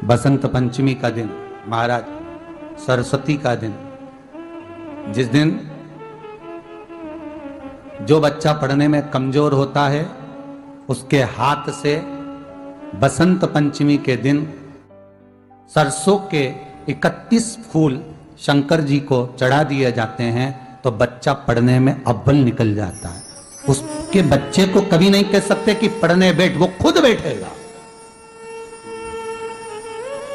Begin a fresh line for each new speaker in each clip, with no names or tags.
बसंत पंचमी का दिन, महाराज सरस्वती का दिन, जिस दिन जो बच्चा पढ़ने में कमजोर होता है उसके हाथ से बसंत पंचमी के दिन सरसों के 31 फूल शंकर जी को चढ़ा दिए जाते हैं तो बच्चा पढ़ने में अव्वल निकल जाता है। उसके बच्चे को कभी नहीं कह सकते कि पढ़ने बैठ, वो खुद बैठेगा।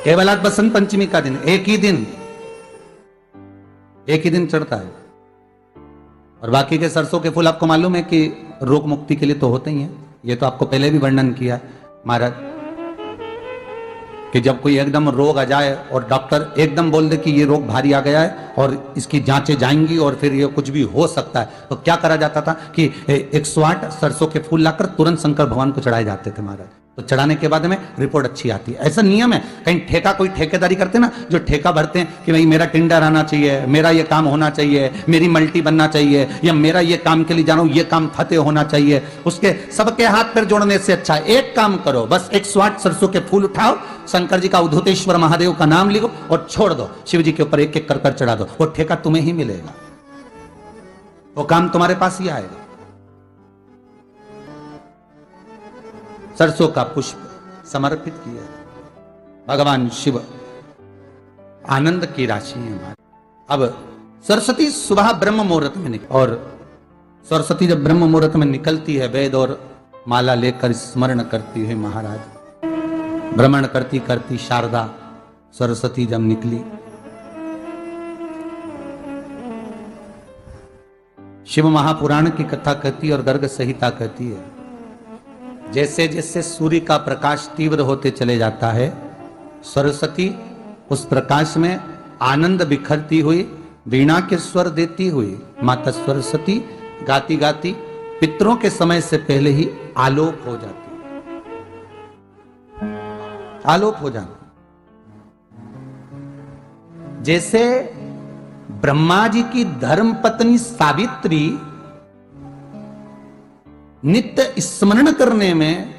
केवल आज बसंत पंचमी का दिन, एक ही दिन चढ़ता है। और बाकी के सरसों के फूल आपको मालूम है कि रोग मुक्ति के लिए तो होते ही हैं। ये तो आपको पहले भी वर्णन किया महाराज कि जब कोई एकदम रोग आ जाए और डॉक्टर एकदम बोल दे कि ये रोग भारी आ गया है और इसकी जांचें जाएंगी और फिर ये कुछ भी हो सकता है, तो क्या करा जाता था कि 108 सरसों के फूल लाकर तुरंत शंकर भगवान को चढ़ाए जाते थे महाराज। तो चढ़ाने के बाद में रिपोर्ट अच्छी आती है। ऐसा नियम है। कहीं ठेका, कोई ठेकेदारी करते ना, जो ठेका भरते हैं कि भाई मेरा टेंडर आना चाहिए, मेरा ये काम होना चाहिए, मेरी मल्टी बनना चाहिए, या मेरा ये काम के लिए जा रहा हूं, ये काम फतेह होना चाहिए, उसके सबके हाथ पैर जोड़ने से अच्छा एक काम करो, बस 108 सरसों के फूल उठाओ, शंकर जी का उद्धतेश्वर महादेव का नाम लिखो और छोड़ दो, शिव जी के ऊपर एक एक कर चढ़ा दो, वो ठेका तुम्हें ही मिलेगा, वो काम तुम्हारे पास ही आएगा। सरसों का पुष्प समर्पित किया। भगवान शिव आनंद की राशि है हमारी। अब सरस्वती सुबह ब्रह्म मुहूर्त में निकल, और सरस्वती जब ब्रह्म मुहूर्त में निकलती है, वेद और माला लेकर स्मरण करती है महाराज, भ्रमण करती करती शारदा सरस्वती जब निकली, शिव महापुराण की कथा कहती है और गर्ग संहिता कहती है, जैसे जैसे सूर्य का प्रकाश तीव्र होते चले जाता है, सरस्वती उस प्रकाश में आनंद बिखरती हुई, वीणा के स्वर देती हुई माता सरस्वती गाती गाती पितरों के समय से पहले ही आलोप हो जाती, आलोप हो जाती। जैसे ब्रह्मा जी की धर्म पत्नी सावित्री नित्य स्मरण करने में,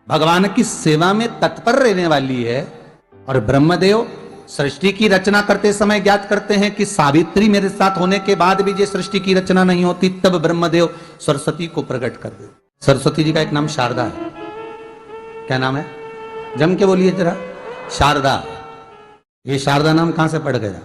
भगवान की सेवा में तत्पर रहने वाली है, और ब्रह्मदेव सृष्टि की रचना करते समय ज्ञात करते हैं कि सावित्री मेरे साथ होने के बाद भी ये सृष्टि की रचना नहीं होती, तब ब्रह्मदेव सरस्वती को प्रकट कर दे। सरस्वती जी का एक नाम शारदा है। क्या नाम है? जम के बोलिए जरा। शारदा। ये शारदा नाम कहां से पड़ गया?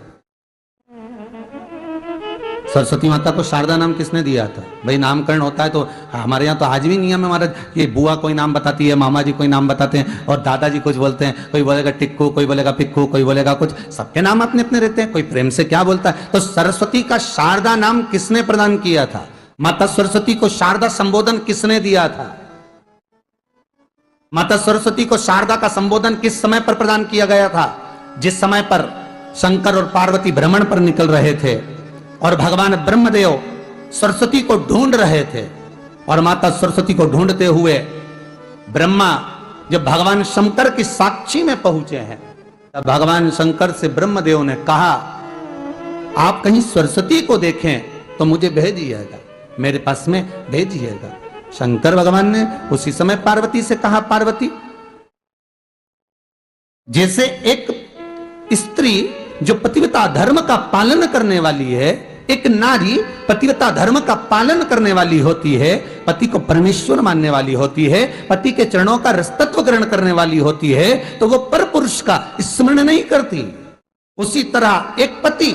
सरस्वती माता को शारदा नाम किसने दिया था? भाई नामकरण होता है तो हमारे यहाँ तो आज भी नियम है महाराज, ये बुआ कोई नाम बताती है, मामा जी कोई नाम बताते हैं और दादाजी कुछ बोलते हैं, कोई बोलेगा टिक्कू, कोई बोलेगा पिक्कू, कोई बोलेगा कुछ, सबके नाम अपने अपने रहते हैं, कोई प्रेम से क्या बोलता है। तो सरस्वती का शारदा नाम किसने प्रदान किया था? माता सरस्वती को शारदा संबोधन किसने दिया था? माता सरस्वती को शारदा का संबोधन किस समय पर प्रदान किया गया था? जिस समय पर शंकर और पार्वती भ्रमण पर निकल रहे थे और भगवान ब्रह्मदेव सरस्वती को ढूंढ रहे थे, और माता सरस्वती को ढूंढते हुए ब्रह्मा जब भगवान शंकर की साक्षी में पहुंचे हैं, तब भगवान शंकर से ब्रह्मदेव ने कहा, आप कहीं सरस्वती को देखें तो मुझे भेजिएगा, मेरे पास में भेजिएगा। शंकर भगवान ने उसी समय पार्वती से कहा, पार्वती, जैसे एक स्त्री जो पतिव्रता धर्म का पालन करने वाली है, एक नारी पतिव्रता धर्म का पालन करने वाली होती है, पति को परमेश्वर मानने वाली होती है, पति के चरणों का रसतत्व ग्रहण करने वाली होती है, तो वो पर पुरुष का स्मरण नहीं करती। उसी तरह एक पति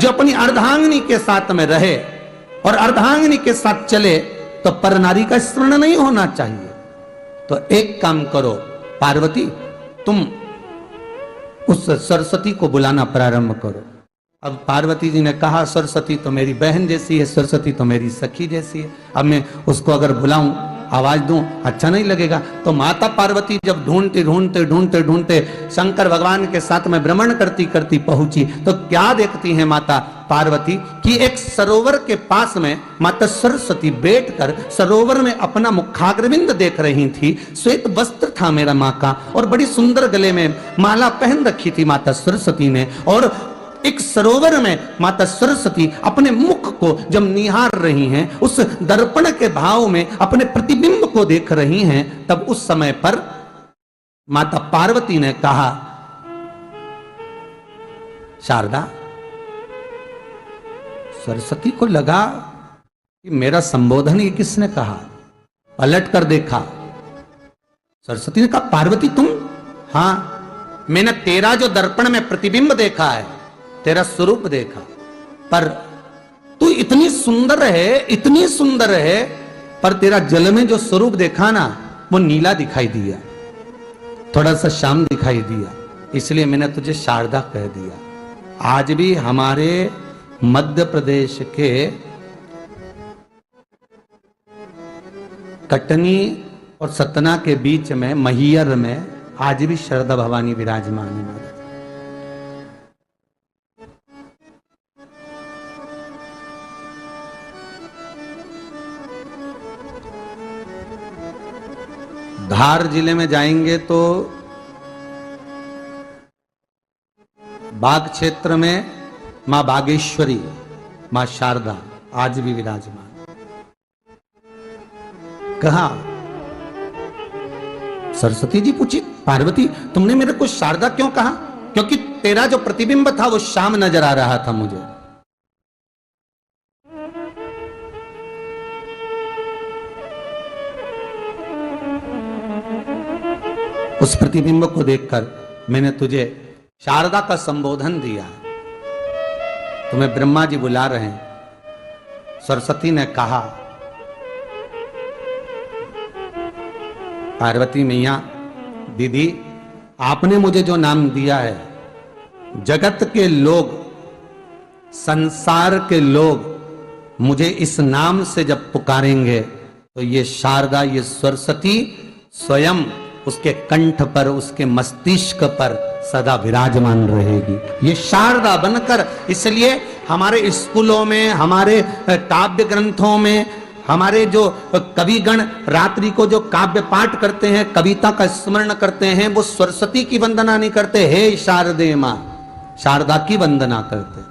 जो अपनी अर्धांगिनी के साथ में रहे और अर्धांगिनी के साथ चले तो पर नारी का स्मरण नहीं होना चाहिए। तो एक काम करो पार्वती, तुम उस सरस्वती को बुलाना प्रारंभ करो। अब पार्वती जी ने कहा, सरस्वती तो मेरी बहन जैसी है, सरस्वती तो मेरी सखी जैसी है, अब मैं उसको अगर बुलाऊं, आवाज दूं, अच्छा नहीं लगेगा। तो माता पार्वती जब ढूंढते ढूंढते ढूंढते ढूंढते शंकर भगवान के साथ में भ्रमण करती करती पहुंची, तो क्या देखती है माता पार्वती कि एक सरोवर के पास में माता सरस्वती बैठकर सरोवर में अपना मुखाग्रविंद देख रही थी। श्वेत वस्त्र था मेरा माँ का, और बड़ी सुंदर गले में माला पहन रखी थी माता सरस्वती ने, और एक सरोवर में माता सरस्वती अपने मुख को जब निहार रही हैं, उस दर्पण के भाव में अपने प्रतिबिंब को देख रही हैं, तब उस समय पर माता पार्वती ने कहा, शारदा, सरस्वती को लगा कि मेरा संबोधन ये किसने कहा। पलट कर देखा, सरस्वती ने कहा, पार्वती तुम? हां, मैंने तेरा जो दर्पण में प्रतिबिंब देखा है, तेरा स्वरूप देखा, पर तू इतनी सुंदर है, इतनी सुंदर है, पर तेरा जल में जो स्वरूप देखा ना, वो नीला दिखाई दिया, थोड़ा सा श्याम दिखाई दिया, इसलिए मैंने तुझे शारदा कह दिया। आज भी हमारे मध्य प्रदेश के कटनी और सतना के बीच में मैहर में आज भी शारदा भवानी विराजमान है। धार जिले में जाएंगे तो बाग क्षेत्र में मां बागेश्वरी, मां शारदा आज भी विराजमान। कहा, सरस्वती जी पूछी, पार्वती तुमने मेरे को शारदा क्यों कहा? क्योंकि तेरा जो प्रतिबिंब था वो श्याम नजर आ रहा था मुझे। उस प्रतिबिंब को देखकर मैंने तुझे शारदा का संबोधन दिया। तुम्हें ब्रह्मा जी बुला रहे हैं। सरस्वती ने कहा, पार्वती मैया, दीदी, आपने मुझे जो नाम दिया है, जगत के लोग, संसार के लोग मुझे इस नाम से जब पुकारेंगे तो ये शारदा, ये सरस्वती स्वयं उसके कंठ पर, उसके मस्तिष्क पर सदा विराजमान रहेगी, ये शारदा बनकर। इसलिए हमारे स्कूलों में, हमारे काव्य ग्रंथों में, हमारे जो कविगण रात्रि को जो काव्य पाठ करते हैं, कविता का स्मरण करते हैं, वो सरस्वती की वंदना नहीं करते, हे शारदे मां, शारदा की वंदना करते।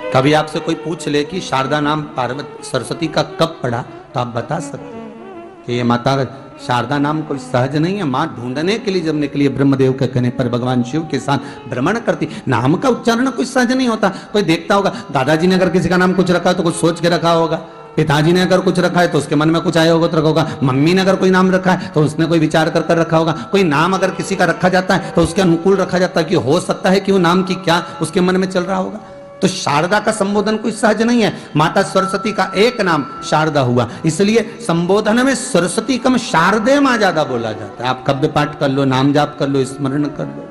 कभी आपसे कोई पूछ ले कि शारदा नाम पार्वती सरस्वती का कब पड़ा, तो आप बता सकते हैं कि ये माता शारदा नाम कोई सहज नहीं है। मां ढूंढने के लिए जब निकली, ब्रह्मदेव के कहने पर भगवान शिव के साथ भ्रमण करती। नाम का उच्चारण कोई सहज नहीं होता। कोई देखता होगा, दादाजी ने अगर किसी का नाम कुछ रखा तो कुछ सोच के रखा होगा, पिताजी ने अगर कुछ रखा है तो उसके मन में कुछ आया होगा तो रखा होगा, मम्मी ने अगर कोई नाम रखा है तो उसने कोई विचार कर कर रखा होगा। कोई नाम अगर किसी का रखा जाता है तो उसके अनुकूल रखा जाता है कि हो सकता है कि वो नाम की क्या उसके मन में चल रहा होगा। तो शारदा का संबोधन कोई सहज नहीं है। माता सरस्वती का एक नाम शारदा हुआ, इसलिए संबोधन में सरस्वती कम शारदे मां ज्यादा बोला जाता है। आप काव्य पाठ कर लो, नाम जाप कर लो, स्मरण कर लो,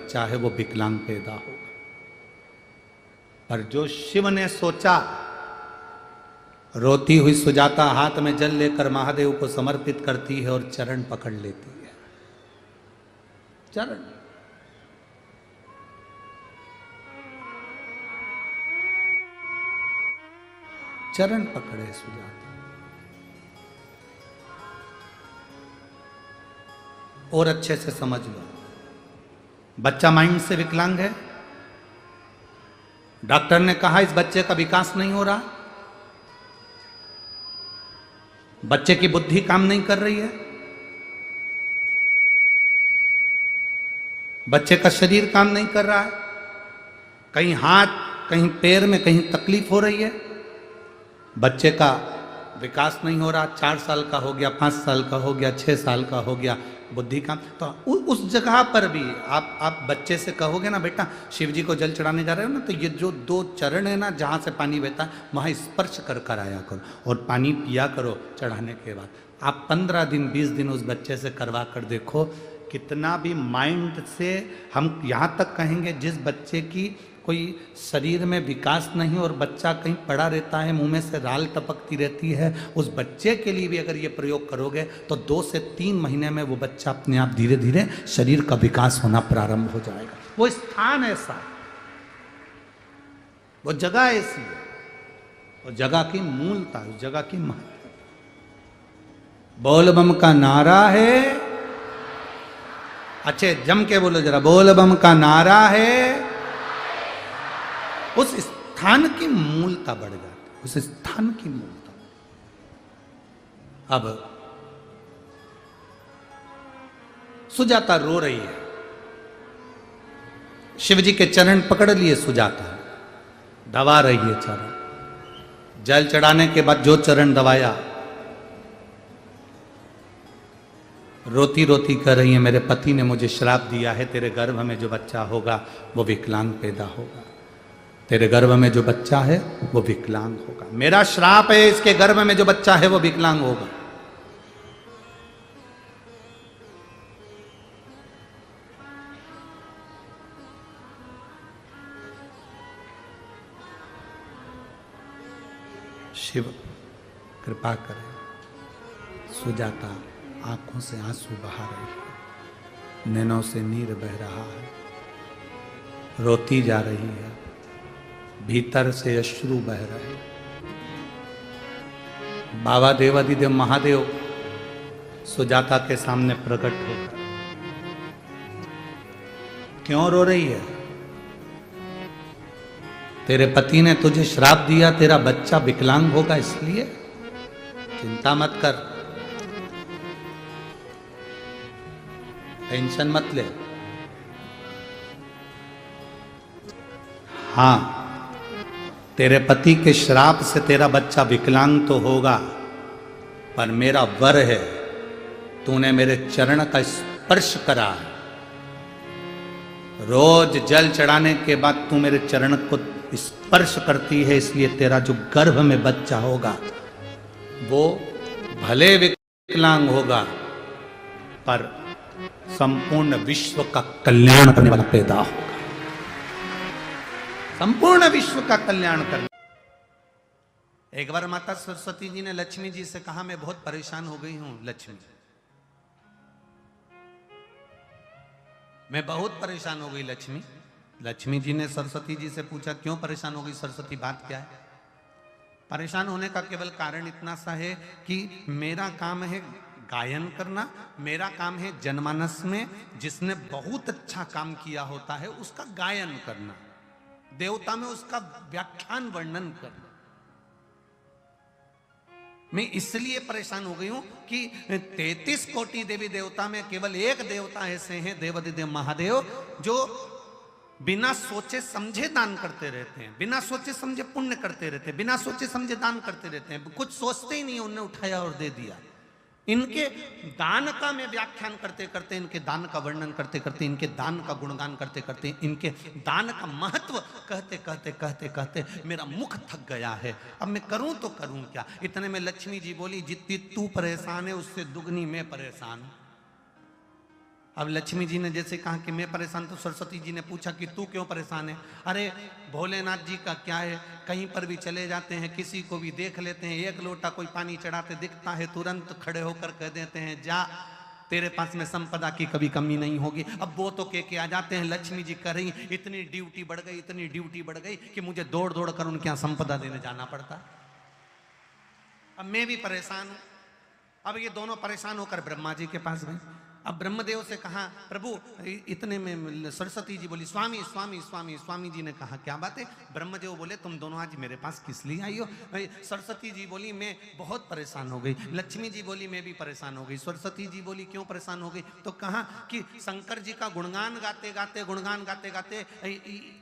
चाहे वो विकलांग पैदा हो, पर जो शिव ने सोचा, रोती हुई सुजाता हाथ में जल लेकर महादेव को समर्पित करती है और चरण पकड़ लेती है। चरण, चरण पकड़े सुजाता। और अच्छे से समझ लो, बच्चा माइंड से विकलांग है। डॉक्टर ने कहा इस बच्चे का विकास नहीं हो रहा, बच्चे की बुद्धि काम नहीं कर रही है, बच्चे का शरीर काम नहीं कर रहा है, कहीं हाथ, कहीं पैर में कहीं तकलीफ हो रही है, बच्चे का विकास नहीं हो रहा। 4 साल का हो गया, 5 साल का हो गया, 6 साल का हो गया, बुद्धि काम। तो उस जगह पर भी आप बच्चे से कहोगे ना, बेटा शिव जी को जल चढ़ाने जा रहे हो ना, तो ये जो 2 चरण है ना जहाँ से पानी बहता है वहाँ स्पर्श कर कर आया करो और पानी पिया करो चढ़ाने के बाद। आप 15 दिन 20 दिन उस बच्चे से करवा कर देखो, कितना भी माइंड से हम यहाँ तक कहेंगे, जिस बच्चे की कोई शरीर में विकास नहीं और बच्चा कहीं पड़ा रहता है, मुंह में से राल टपकती रहती है, उस बच्चे के लिए भी अगर ये प्रयोग करोगे तो 2 से 3 महीने में वो बच्चा अपने आप धीरे धीरे शरीर का विकास होना प्रारंभ हो जाएगा। वो स्थान ऐसा, वो जगह ऐसी है, वो जगह की मूलता, उस जगह की महत्व। बोल बम का नारा है, अच्छे जम के बोलो जरा, बोल बम का नारा है। उस स्थान की मूलता बढ़ जाती है, उस स्थान की मूलता। अब सुजाता रो रही है, शिव जी के चरण पकड़ लिए सुजाता, दबा रही है चरण। जल चढ़ाने के बाद जो चरण दबाया, रोती रोती कह रही है, मेरे पति ने मुझे श्राप दिया है, तेरे गर्भ में जो बच्चा होगा वो विकलांग पैदा होगा, तेरे गर्भ में जो बच्चा है वो विकलांग होगा, मेरा श्राप है, इसके गर्भ में जो बच्चा है वो विकलांग होगा। शिव कृपा करें। सुजाता आंखों से आंसू बहा रही है, नैनों से नीर बह रहा है, रोती जा रही है, भीतर से अश्रु बह रहे। बाबा देवादिदेव महादेव सुजाता के सामने प्रकट होकर, क्यों रो रही है? तेरे पति ने तुझे श्राप दिया, तेरा बच्चा विकलांग होगा, इसलिए चिंता मत कर, टेंशन मत ले। हां, तेरे पति के श्राप से तेरा बच्चा विकलांग तो होगा, पर मेरा वर है, तूने मेरे चरण का स्पर्श करा है, रोज जल चढ़ाने के बाद तू मेरे चरण को स्पर्श करती है, इसलिए तेरा जो गर्भ में बच्चा होगा वो भले विकलांग होगा, पर संपूर्ण विश्व का कल्याण करने वाला पैदा होगा, संपूर्ण विश्व का कल्याण करने। एक बार माता सरस्वती जी ने लक्ष्मी जी से कहा, मैं बहुत परेशान हो गई हूं लक्ष्मी, मैं बहुत परेशान हो गई लक्ष्मी। लक्ष्मी जी ने सरस्वती जी से पूछा, क्यों परेशान हो गई सरस्वती, बात क्या है? परेशान होने का केवल कारण इतना सा है कि मेरा काम है गायन करना, मेरा काम है जनमानस में जिसने बहुत अच्छा काम किया होता है उसका गायन करना, देवता में उसका व्याख्यान वर्णन करना। मैं इसलिए परेशान हो गई हूं कि 33 कोटि देवी देवता में केवल एक देवता ऐसे हैं, देवादिदेव महादेव, जो बिना सोचे समझे दान करते रहते हैं, बिना सोचे समझे पुण्य करते रहते हैं, बिना सोचे समझे दान करते रहते हैं, कुछ सोचते ही नहीं, उन्होंने उठाया और दे दिया। इनके दान का मैं व्याख्यान करते करते, इनके दान का वर्णन करते करते, इनके दान का गुणगान करते करते, इनके दान का महत्व कहते कहते कहते कहते मेरा मुख थक गया है, अब मैं करूं तो करूं क्या। इतने में लक्ष्मी जी बोली, जितनी तू परेशान है उससे दुगनी मैं परेशान हूं। अब लक्ष्मी जी ने जैसे कहा कि मैं परेशान, तो सरस्वती जी ने पूछा कि तू क्यों परेशान है? अरे भोलेनाथ जी का क्या है, कहीं पर भी चले जाते हैं, किसी को भी देख लेते हैं, एक लोटा कोई पानी चढ़ाते दिखता है, तुरंत खड़े होकर कह देते हैं, जा तेरे पास में संपदा की कभी कमी नहीं होगी। अब वो तो के आ जाते हैं, लक्ष्मी जी कह रही इतनी ड्यूटी बढ़ गई, इतनी ड्यूटी बढ़ गई कि मुझे दौड़ दौड़ कर उनके यहाँ संपदा देने जाना पड़ता। अब मैं भी परेशान हूं। अब ये दोनों परेशान होकर ब्रह्मा जी के पास गए। अब ब्रह्मदेव से कहा, प्रभु, इतने में सरस्वती जी बोली, स्वामी स्वामी स्वामी। स्वामी जी ने कहा, क्या बात है? ब्रह्मदेव बोले, तुम दोनों आज मेरे पास किस लिए आई हो? सरस्वती जी बोली, मैं बहुत परेशान हो गई। लक्ष्मी जी बोली, मैं भी परेशान हो गई। सरस्वती जी बोली, क्यों परेशान हो गई? तो कहा कि शंकर जी का गुणगान गाते गाते, गुणगान गाते गाते,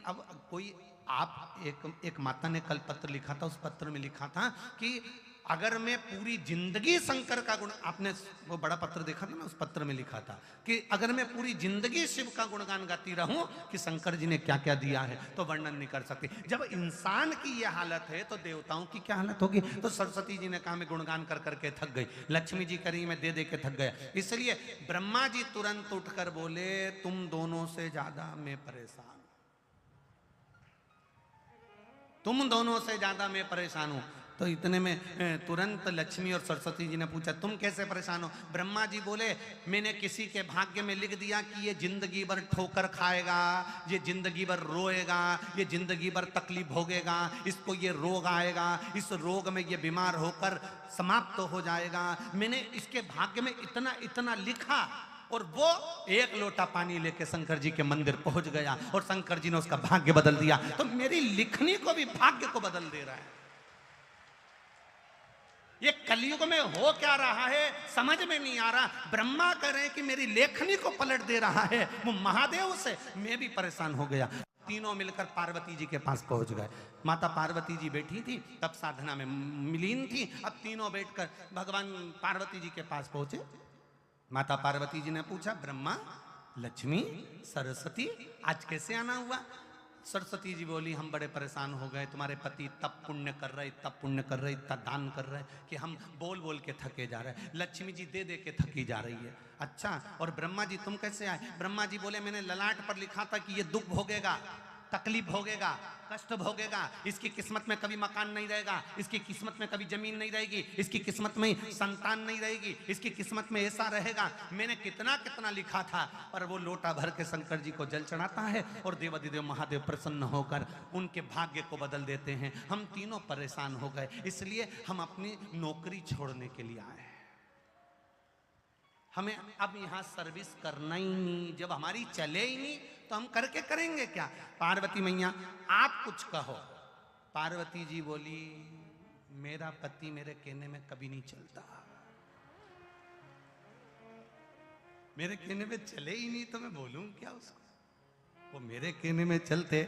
अब कोई आप एक माता ने कल पत्र लिखा था, उस पत्र में लिखा था कि अगर मैं पूरी जिंदगी शंकर का गुण, आपने वो बड़ा पत्र देखा था ना, उस पत्र में लिखा था कि अगर मैं पूरी जिंदगी शिव का गुणगान गाती रहूं कि शंकर जी ने क्या क्या दिया है, तो वर्णन नहीं कर सकती। जब इंसान की यह हालत है तो देवताओं की क्या हालत होगी? तो सरस्वती जी ने कहा, मैं गुणगान कर करके थक गई। लक्ष्मी जी करी, मैं दे दे के थक गया। इसलिए ब्रह्मा जी तुरंत उठकर बोले, तुम दोनों से ज्यादा मैं परेशान, तुम दोनों से ज्यादा मैं परेशान हूं। तो इतने में तुरंत लक्ष्मी और सरस्वती जी ने पूछा, तुम कैसे परेशान हो? ब्रह्मा जी बोले, मैंने किसी के भाग्य में लिख दिया कि ये जिंदगी भर ठोकर खाएगा, ये जिंदगी भर रोएगा, ये जिंदगी भर तकलीफ भोगेगा, इसको ये रोग आएगा, इस रोग में ये बीमार होकर समाप्त हो जाएगा। मैंने इसके भाग्य में इतना इतना लिखा और वो एक लोटा पानी लेके शंकर जी के मंदिर पहुंच गया और शंकर जी ने उसका भाग्य बदल दिया। तो मेरी लिखनी को भी भाग्य को बदल दे रहा है। ये कलयुग में हो क्या रहा है समझ में नहीं आ रहा। ब्रह्मा कह रहे हैं कि मेरी लेखनी को पलट दे रहा है, वो महादेव से मैं भी परेशान हो गया। तीनों मिलकर पार्वती जी के पास पहुंच गए। माता पार्वती जी बैठी थी, तब साधना में मिलीन थी। अब तीनों बैठकर भगवान पार्वती जी के पास पहुंचे। माता पार्वती जी ने पूछा, ब्रह्मा, लक्ष्मी, सरस्वती, आज कैसे आना हुआ? सरस्वती जी बोली, हम बड़े परेशान हो गए, तुम्हारे पति तब पुण्य कर रहे, तब पुण्य कर रहे, इतना दान कर रहे कि हम बोल बोल के थके जा रहे हैं। लक्ष्मी जी दे दे के थकी जा रही है। अच्छा, और ब्रह्मा जी तुम कैसे आए? ब्रह्मा जी बोले, मैंने ललाट पर लिखा था कि ये दुख भोगेगा, तकलीफ भोगेगा, कष्ट भोगेगा, इसकी किस्मत में कभी मकान नहीं रहेगा, इसकी किस्मत में कभी जमीन नहीं रहेगी, इसकी किस्मत में संतान नहीं रहेगी, इसकी किस्मत में ऐसा रहेगा। मैंने कितना कितना लिखा था। पर वो लोटा भर के शंकर जी को जल चढ़ाता है और देवाधिदेव महादेव प्रसन्न होकर उनके भाग्य को बदल देते हैं। हम तीनों परेशान हो गए, इसलिए हम अपनी नौकरी छोड़ने के लिए आए। हमें अब यहां सर्विस करना ही नहीं, जब हमारी चले ही नहीं तो हम करके करेंगे क्या? पार्वती मैया आप कुछ कहो। पार्वती जी बोली, मेरा पति मेरे कहने में कभी नहीं चलता, मेरे कहने में चले ही नहीं तो मैं बोलूं क्या उसको? वो मेरे कहने में चलते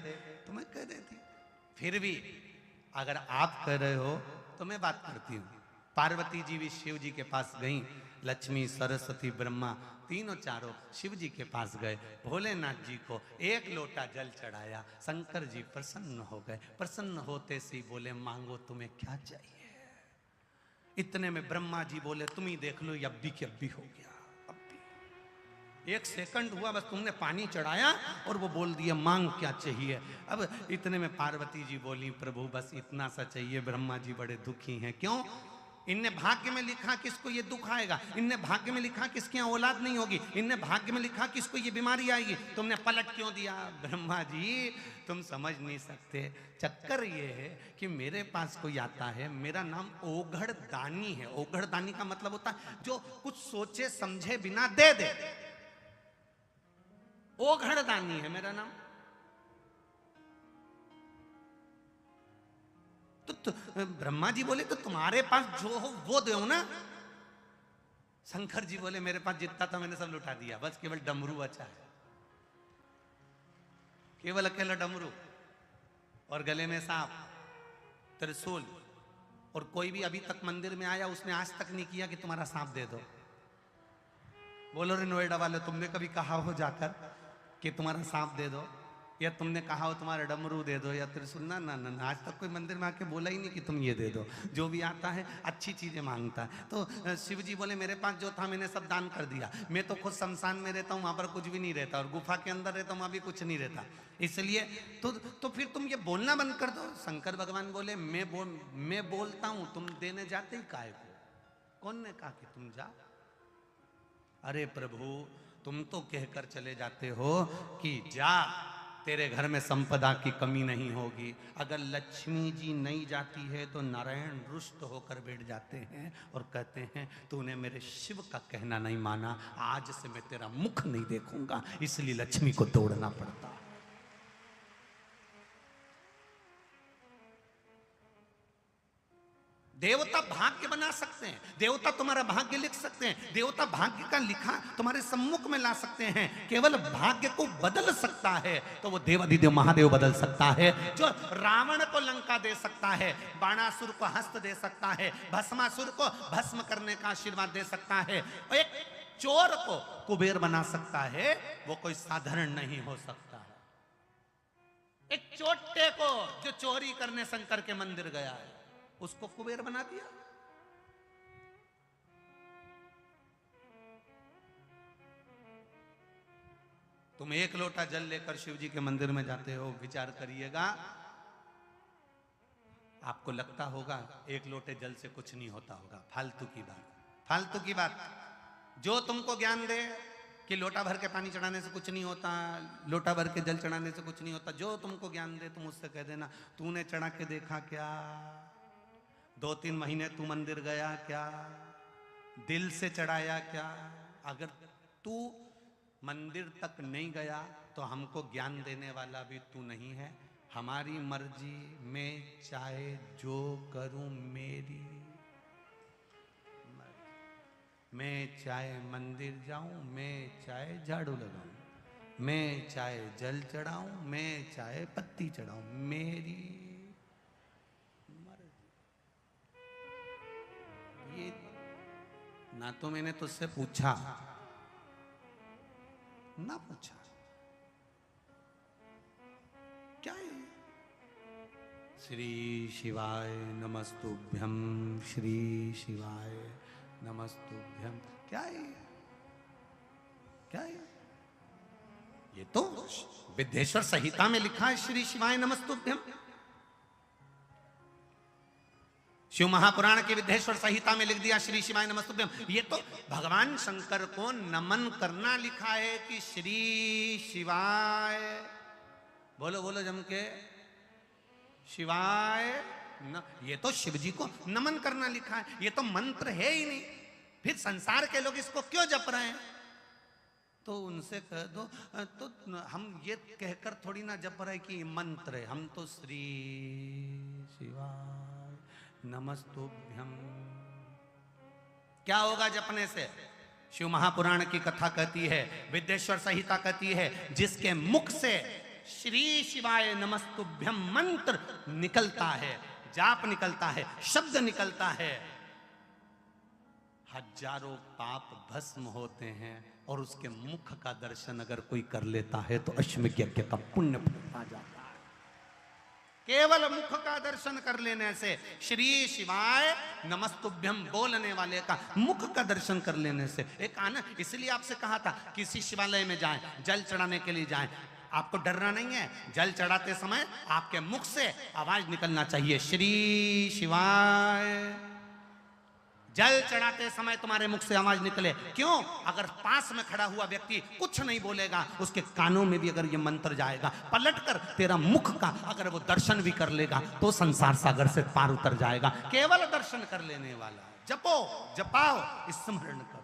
तो मैं कह देती। फिर भी अगर आप कह रहे हो तो मैं बात करती हूं। पार्वती जी भी शिव जी के पास गईं। लक्ष्मी, सरस्वती, ब्रह्मा तीनों चारों शिव जी के पास गए। भोलेनाथ जी को एक लोटा जल चढ़ाया। शंकर जी प्रसन्न हो गए। प्रसन्न होते से बोले, मांगो तुम्हें क्या चाहिए? इतने में ब्रह्मा जी बोले, तुम ही देख लो, अब भी के अब भी हो गया। अब भी 1 सेकंड हुआ बस, तुमने पानी चढ़ाया और वो बोल दिया, मांग क्या चाहिए? अब इतने में पार्वती जी बोली, प्रभु बस इतना सा चाहिए। ब्रह्मा जी बड़े दुखी हैं। क्यों? इनने भाग्य में लिखा कि इसको ये दुख आएगा, इनने भाग्य में लिखा कि इसकी औलाद नहीं होगी, इनने भाग्य में लिखा कि इसको ये बीमारी आएगी, तुमने पलट क्यों दिया? ब्रह्मा जी तुम समझ नहीं सकते। चक्कर ये है कि मेरे पास कोई आता है, मेरा नाम ओघड़ दानी है। ओघड़ दानी का मतलब होता है जो कुछ सोचे समझे बिना दे दे। ओघड़ दानी है मेरा नाम। तो ब्रह्मा जी बोले, तो तुम्हारे पास जो हो वो दो ना। शंकर जी बोले, मेरे पास जितना था मैंने सब लुटा दिया, बस केवल डमरू बचा है, केवल अकेला डमरू और गले में सांप, त्रिशूल। और कोई भी अभी तक मंदिर में आया उसने आज तक नहीं किया कि तुम्हारा सांप दे दो। बोलो रे नोएडा वाले, तुमने कभी कहा हो जाकर कि तुम्हारा सांप दे दो, या तुमने कहा हो तुम्हारा डमरू दे दो या त्रिशूल? ना ना ना, आज तक कोई मंदिर में आके बोला ही नहीं कि तुम ये दे दो। जो भी आता है अच्छी चीजें मांगता है। तो शिव जी बोले, मेरे पास जो था मैंने सब दान कर दिया। मैं तो खुद शमशान में रहता हूँ, वहां पर कुछ भी नहीं रहता, और गुफा के अंदर रहता हूँ, वहां भी कुछ नहीं रहता। इसलिए तो फिर तुम ये बोलना बंद कर दो। शंकर भगवान बोले, मैं बोलता हूँ, तुम देने जाते ही काहे को? कौन ने कहा कि तुम जा? अरे प्रभु, तुम तो कहकर चले जाते हो कि जा, तेरे घर में संपदा की कमी नहीं होगी। अगर लक्ष्मी जी नहीं जाती है तो नारायण रुष्ट होकर बैठ जाते हैं और कहते हैं, तूने मेरे शिव का कहना नहीं माना, आज से मैं तेरा मुख नहीं देखूंगा। इसलिए लक्ष्मी को दौड़ना पड़ता। देवता भाग्य बना सकते हैं, देवता तुम्हारा भाग्य लिख सकते हैं, देवता भाग्य का लिखा तुम्हारे सम्मुख में ला सकते हैं। केवल भाग्य को बदल सकता है तो वो देवाधिदेव महादेव बदल सकता है। जो रावण को लंका दे सकता है, बाणासुर को हस्त दे सकता है, भस्मासुर को भस्म करने का आशीर्वाद दे सकता है, और एक चोर को कुबेर बना सकता है, वो कोई साधारण नहीं हो सकता। एक चोटे को जो चोरी करने शंकर के मंदिर गया है, उसको कुबेर बना दिया। तुम एक लोटा जल लेकर शिव जी के मंदिर में जाते हो, विचार करिएगा, आपको लगता होगा एक लोटे जल से कुछ नहीं होता होगा। फालतू की बात, फालतू की बात। जो तुमको ज्ञान दे कि लोटा भर के पानी चढ़ाने से कुछ नहीं होता, लोटा भर के जल चढ़ाने से कुछ नहीं होता, जो तुमको ज्ञान दे तुम उससे कह देना, तूने चढ़ा के देखा क्या? 2-3 महीने तू मंदिर गया क्या? दिल से चढ़ाया क्या? अगर तू मंदिर तक नहीं गया तो हमको ज्ञान देने वाला भी तू नहीं है। हमारी मर्जी, मैं चाहे जो करूं मेरी मर्जी। मैं चाहे मंदिर जाऊं, मैं चाहे झाड़ू लगाऊं, मैं चाहे जल चढ़ाऊं, मैं चाहे पत्ती चढ़ाऊं, मेरी मर्जी। ये ना तो मैंने तुझसे पूछा ना पूछा, क्या है? श्री शिवाय नमस्तुभ्यम, श्री शिवाय नमस्तुभ्यम, क्या है? क्या है? ये तो विद्येश्वर संहिता में लिखा है श्री शिवाय नमस्तुभ्यम। शिव महापुराण के विद्येश्वर संहिता में लिख दिया श्री शिवाय नमस्तुभ्यम। ये तो भगवान शंकर को नमन करना लिखा है कि श्री शिवाय, बोलो बोलो जम के, शिवाय न, ये तो शिव जी को नमन करना लिखा है। ये तो मंत्र है ही नहीं, फिर संसार के लोग इसको क्यों जप रहे हैं? तो उनसे कह दो, तो हम ये कहकर थोड़ी ना जप रहे कि मंत्र है, हम तो श्री शिवाय नमस्तुभ्यम। क्या होगा जपने से? शिव महापुराण की कथा कहती है, विद्येश्वर संहिता कहती है, जिसके मुख से श्री शिवाय नमस्तुभ्यम मंत्र निकलता है, जाप निकलता है, शब्द निकलता है, हजारों पाप भस्म होते हैं। और उसके मुख का दर्शन अगर कोई कर लेता है तो अश्वमेध यज्ञ का पुण्य आ जाता है। केवल मुख का दर्शन कर लेने से, श्री शिवाय नमस्तुभ्यम बोलने वाले का मुख का दर्शन कर लेने से एक आनंद। इसलिए आपसे कहा था किसी शिवालय में जाएं, जल चढ़ाने के लिए जाएं, आपको डरना नहीं है। जल चढ़ाते समय आपके मुख से आवाज निकलना चाहिए, श्री शिवाय। जल चढ़ाते समय तुम्हारे मुख से आवाज निकले। क्यों? अगर पास में खड़ा हुआ व्यक्ति कुछ नहीं बोलेगा, उसके कानों में भी अगर ये मंत्र जाएगा, पलटकर तेरा मुख का अगर वो दर्शन भी कर लेगा तो संसार सागर से पार उतर जाएगा। केवल दर्शन कर लेने वाला। जपो, जपाओ, स्मरण करो।